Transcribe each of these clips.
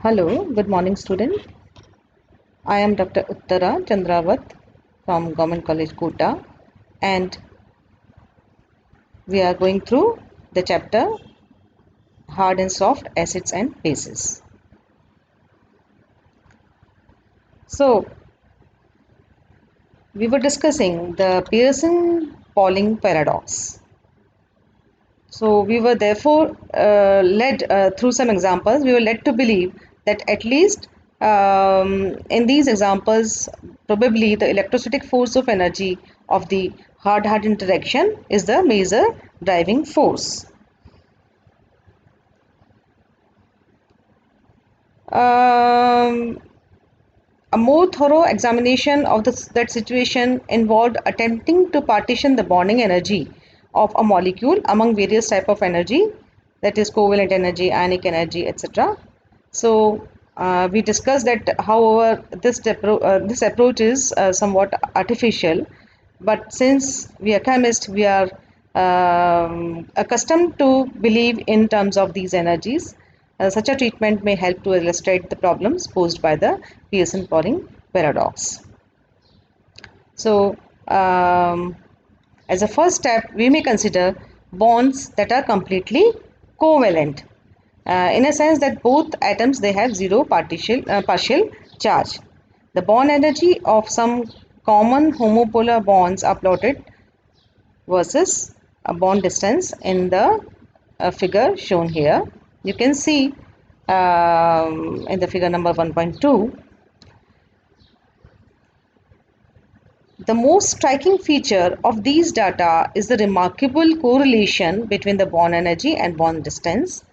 Hello, good morning, student. I am Dr. Uttara Chandrawat from Government College Kota, and we are going through the chapter Hard and Soft Acids and Bases. So, we were discussing the Pearson-Pauling paradox. So, we were therefore led through some examples, we were led to believe that at least in these examples, probably the electrostatic force of energy of the hard-hard interaction is the major driving force. Um, a more thorough examination of that situation involved attempting to partition the bonding energy of a molecule among various type of energy, that is covalent energy, ionic energy, etc. So we discussed that, however, this approach is somewhat artificial, but since we are chemists, we are accustomed to believe in terms of these energies. Such a treatment may help to illustrate the problems posed by the Pearson-Pauling paradox. So, as a first step, we may consider bonds that are completely covalent, in a sense that both atoms they have zero partial charge. The bond energy of some common homopolar bonds are plotted versus a bond distance in the figure shown here. You can see in the figure number 1.2. The most striking feature of these data is the remarkable correlation between the bond energy and bond distance.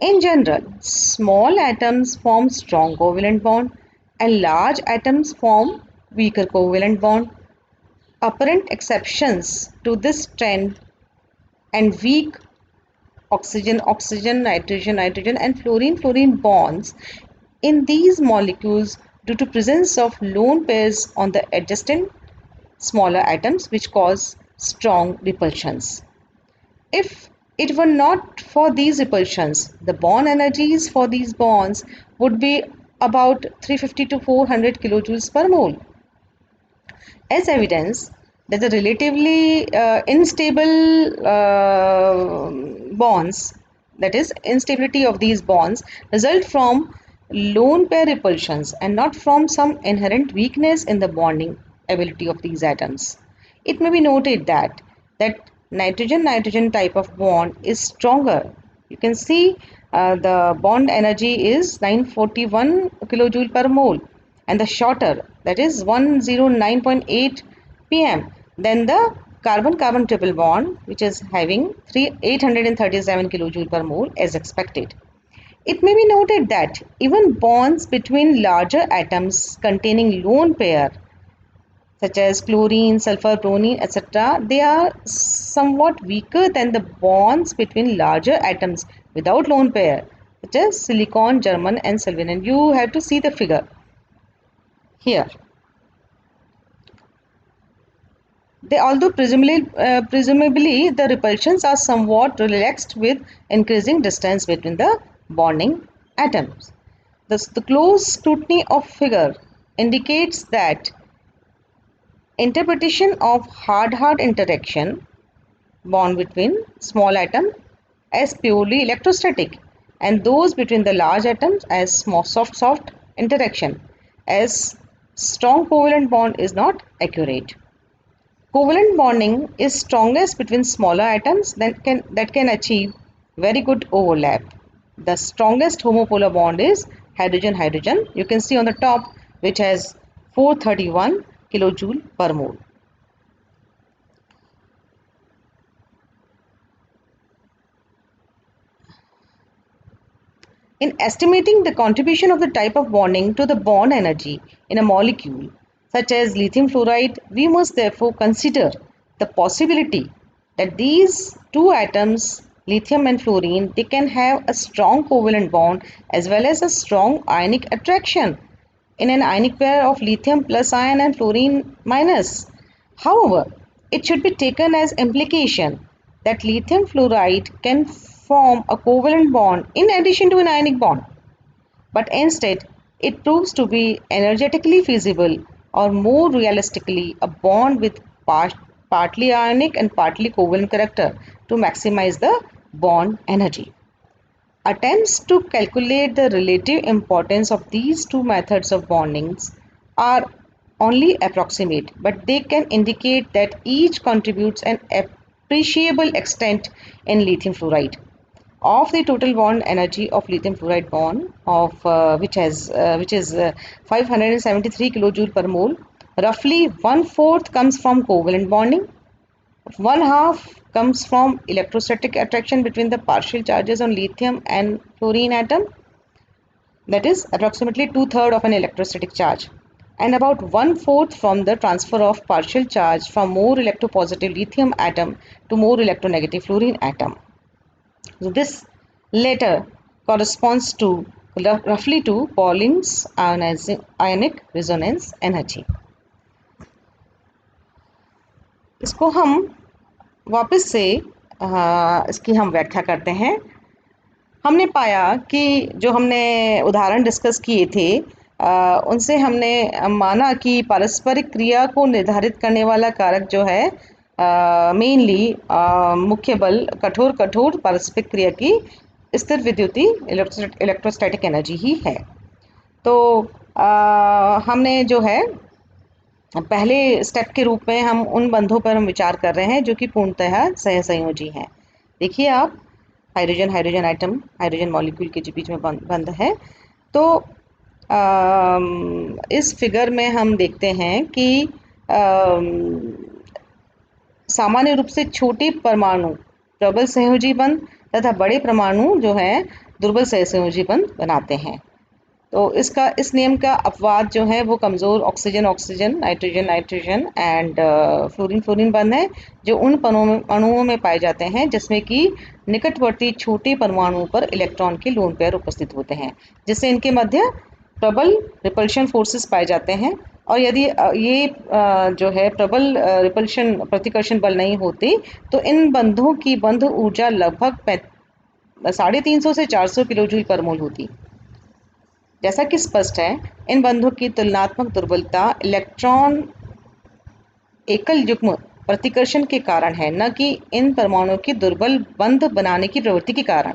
In general, small atoms form strong covalent bond and large atoms form weaker covalent bond. Apparent exceptions to this trend and weak oxygen oxygen, nitrogen nitrogen and fluorine fluorine bonds in these molecules due to presence of lone pairs on the adjacent smaller atoms which cause strong repulsions. If it were not for these repulsions, the bond energies for these bonds would be about 350 to 400 kilojoules per mole. As evidence that the relatively unstable bonds, that is instability of these bonds, result from lone pair repulsions and not from some inherent weakness in the bonding ability of these atoms. It may be noted that nitrogen-nitrogen type of bond is stronger. You can see the bond energy is 941 kilojoule per mole, and the shorter, that is 109.8 pm, than the carbon-carbon triple bond, which is having 837 kilojoule per mole as expected. It may be noted that even bonds between larger atoms containing lone pair such as chlorine, sulfur, bromine, etc., they are somewhat weaker than the bonds between larger atoms without lone pair, such as silicon, german, and sylvain. You have to see the figure here. Although presumably the repulsions are somewhat relaxed with increasing distance between the bonding atoms. Thus, the close scrutiny of figure indicates that interpretation of hard-hard interaction bond between small atom as purely electrostatic and those between the large atoms as small soft interaction as strong covalent bond is not accurate. Covalent bonding is strongest between smaller atoms that can achieve very good overlap. The strongest homopolar bond is hydrogen-hydrogen. You can see on the top, which has 431 kilojoule per mole. In estimating the contribution of the type of bonding to the bond energy in a molecule, such as lithium fluoride, we must therefore consider the possibility that these two atoms, lithium and fluorine, they can have a strong covalent bond as well as a strong ionic attraction in an ionic pair of lithium plus ion and fluorine minus. However, it should be taken as implication that lithium fluoride can form a covalent bond in addition to an ionic bond. but instead it proves to be energetically feasible or more realistically a bond with partly ionic and partly covalent character to maximize the bond energy. Attempts to calculate the relative importance of these two methods of bondings are only approximate, but they can indicate that each contributes an appreciable extent in lithium fluoride. Of the total bond energy of lithium fluoride bond of which is 573 kilojoule per mole, roughly one fourth comes from covalent bonding, one half comes from electrostatic attraction between the partial charges on lithium and fluorine atom, that is approximately two-thirds of an electrostatic charge, and about one-fourth from the transfer of partial charge from more electropositive lithium atom to more electronegative fluorine atom. So this latter corresponds to roughly to Pauline's ionic resonance energy. इसको हम वापस से इसकी हम व्याख्या करते हैं। हमने पाया कि जो हमने उदाहरण डिस्कस किए थे उनसे हमने माना कि पारस्परिक क्रिया को निर्धारित करने वाला कारक जो है मेनली मुख्य बल कठोर पारस्परिक क्रिया की स्थिर विद्युतीय इलेक्ट्रोस्टैटिक एनर्जी ही है। तो हमने जो है पहले स्टेप के रूप में हम उन बंधों पर हम विचार कर रहे हैं जो कि पूर्णतः सहसंयोजी हैं। देखिए आप हाइड्रोजन एटम हाइड्रोजन मॉलिक्यूल के बीच में बंध है। तो इस फिगर में हम देखते हैं कि सामान्य रूप से छोटे परमाणु प्रबल सहयोजी बंध तथा बड़े परमाणु जो है दुर्बल सहसंयोजी बंध बनाते हैं। तो इस नियम का अपवाद जो है वो कमज़ोर ऑक्सीजन नाइट्रोजन एंड फ्लोरीन बंध है जो उन अणुओं में पाए जाते हैं जिसमें कि निकटवर्ती छोटे परमाणुओं पर इलेक्ट्रॉन के लोन पेयर उपस्थित होते हैं, जिससे इनके मध्य प्रबल रिपल्शन फोर्सेस पाए जाते हैं। और यदि ये जो है प्रबल प्रतिकर्षण बल नहीं होते तो इन बंधों की बंध ऊर्जा लगभग 350 से 400 किलोजूल पर मोल होती। जैसा कि स्पष्ट है, इन बंधों की तुलनात्मक दुर्बलता इलेक्ट्रॉन एकल युग्म प्रतिकर्षण के कारण है, न कि इन परमाणुओं की दुर्बल बंध बनाने की प्रवृत्ति के कारण।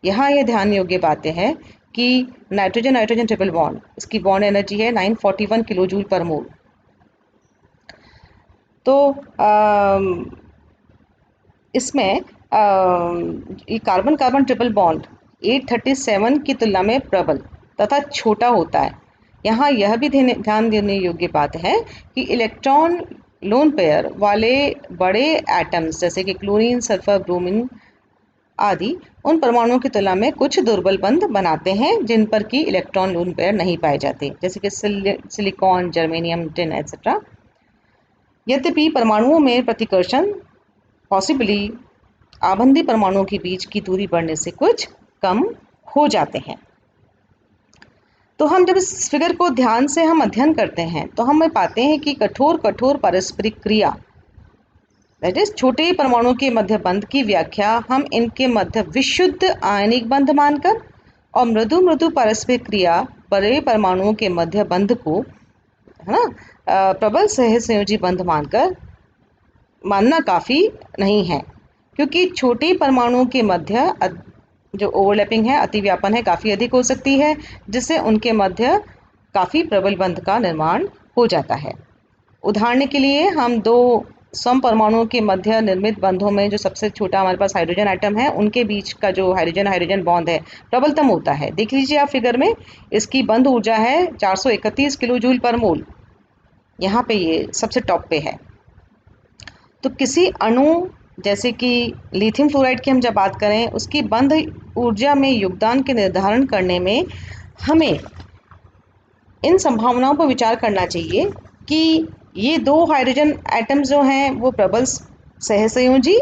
यहाँ यह ध्यान योग्य बातें हैं कि नाइट्रोजन ट्रिपल बॉन्ड, इसकी बॉन्ड एनर्जी है 941 किलोजूल पर मोल। तो इसमें ये कार्बन ट्रिपल बॉन्ड 837 की तुलना में प्रबल तथा छोटा होता है। यहाँ यह भी ध्यान देने योग्य बात है कि इलेक्ट्रॉन लोन पेयर वाले बड़े एटम्स जैसे कि क्लोरीन, सल्फर, ब्रोमीन आदि उन परमाणुओं की तुलना में कुछ दुर्बल बंध बनाते हैं जिन पर कि इलेक्ट्रॉन लोन पेयर नहीं पाए जाते, जैसे कि सिलिकॉन, जर्मेनियम, टिन एटसेट्रा। यद्यपि परमाणुओं में प्रतिकर्षण पॉसिबली आबंधी परमाणुओं के बीच की दूरी बढ़ने से कुछ कम हो जाते हैं। तो हम जब इस फिगर को ध्यान से हम अध्ययन करते हैं तो हम पाते हैं कि कठोर पारस्परिक क्रिया दैट इज छोटे परमाणुओं के मध्य बंध की व्याख्या हम इनके मध्य विशुद्ध आयनिक बंध मानकर और मृदु पारस्परिक क्रिया बड़े परमाणुओं के मध्य बंध को है ना प्रबल सहसंयोजी बंध मानना काफ़ी नहीं है, क्योंकि छोटे परमाणुओं के मध्य जो ओवरलैपिंग है, अतिव्यापन है, काफ़ी अधिक हो सकती है, जिससे उनके मध्य काफ़ी प्रबल बंध का निर्माण हो जाता है। उदाहरण के लिए हम दो सम परमाणुओं के मध्य निर्मित बंधों में जो सबसे छोटा हमारे पास हाइड्रोजन एटम है, उनके बीच का जो हाइड्रोजन बॉन्ड है प्रबलतम होता है। देख लीजिए आप फिगर में, इसकी बंध ऊर्जा है 431 किलोजूल पर मोल, यहाँ पे ये सबसे टॉप पे है। तो किसी अणु जैसे कि लिथियम फ्लोराइड की हम जब बात करें, उसकी बंध ऊर्जा में योगदान के निर्धारण करने में हमें इन संभावनाओं पर विचार करना चाहिए कि ये दो हाइड्रोजन एटम्स जो हैं वो प्रबल सहसंयोजी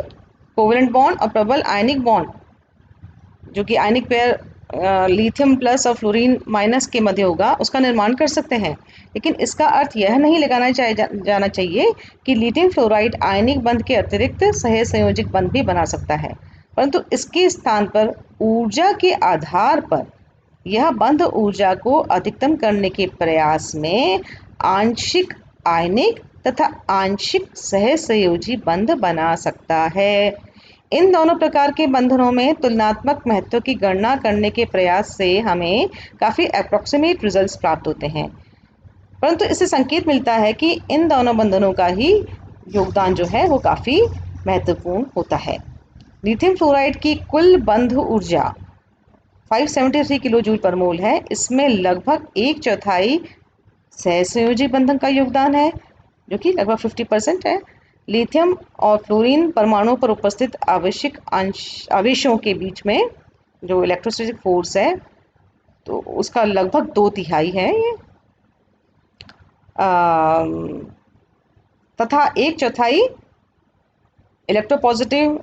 कोवेलेंट बॉन्ड और प्रबल आयनिक बॉन्ड जो कि आयनिक पेयर लिथियम प्लस और फ्लोरीन माइनस के मध्य होगा, उसका निर्माण कर सकते हैं। लेकिन इसका अर्थ यह नहीं लगाना जाना चाहिए कि लिथियम फ्लोराइड आयनिक बंध के अतिरिक्त सहसंयोजिक बंध भी बना सकता है, परंतु इसके स्थान पर ऊर्जा के आधार पर यह बंध ऊर्जा को अधिकतम करने के प्रयास में आंशिक आयनिक तथा आंशिक सहसंयोजी बंध बना सकता है। इन दोनों प्रकार के बंधनों में तुलनात्मक महत्व की गणना करने के प्रयास से हमें काफ़ी अप्रॉक्सीमेट रिजल्ट्स प्राप्त होते हैं, परंतु इससे संकेत मिलता है कि इन दोनों बंधनों का ही योगदान जो है वो काफ़ी महत्वपूर्ण होता है। लिथियम फ्लोराइड की कुल बंध ऊर्जा 573 किलो जूल पर मोल है। इसमें लगभग एक चौथाई सहसंयोजी बंधन का योगदान है, जो कि लगभग 50% है। लिथियम और फ्लोरीन परमाणु पर उपस्थित आवश्यक आवेशों के बीच में जो इलेक्ट्रोस्टैटिक फोर्स है, तो उसका लगभग 2/3 है ये, तथा एक चौथाई इलेक्ट्रोपॉजिटिव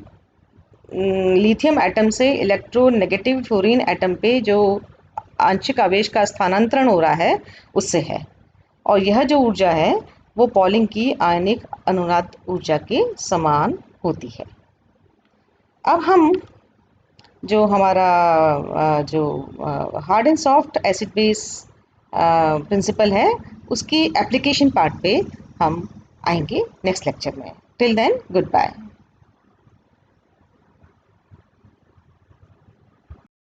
लिथियम एटम से इलेक्ट्रोनेगेटिव फ्लोरीन एटम पे जो आंशिक आवेश का स्थानांतरण हो रहा है उससे है। और यह जो ऊर्जा है वो पॉलिंग की आयनिक अनुनाद ऊर्जा के समान होती है। अब हम जो हमारा जो hard and soft acid base principle है उसकी एप्लीकेशन पार्ट पे हम आएंगे नेक्स्ट लेक्चर में। Till then good bye.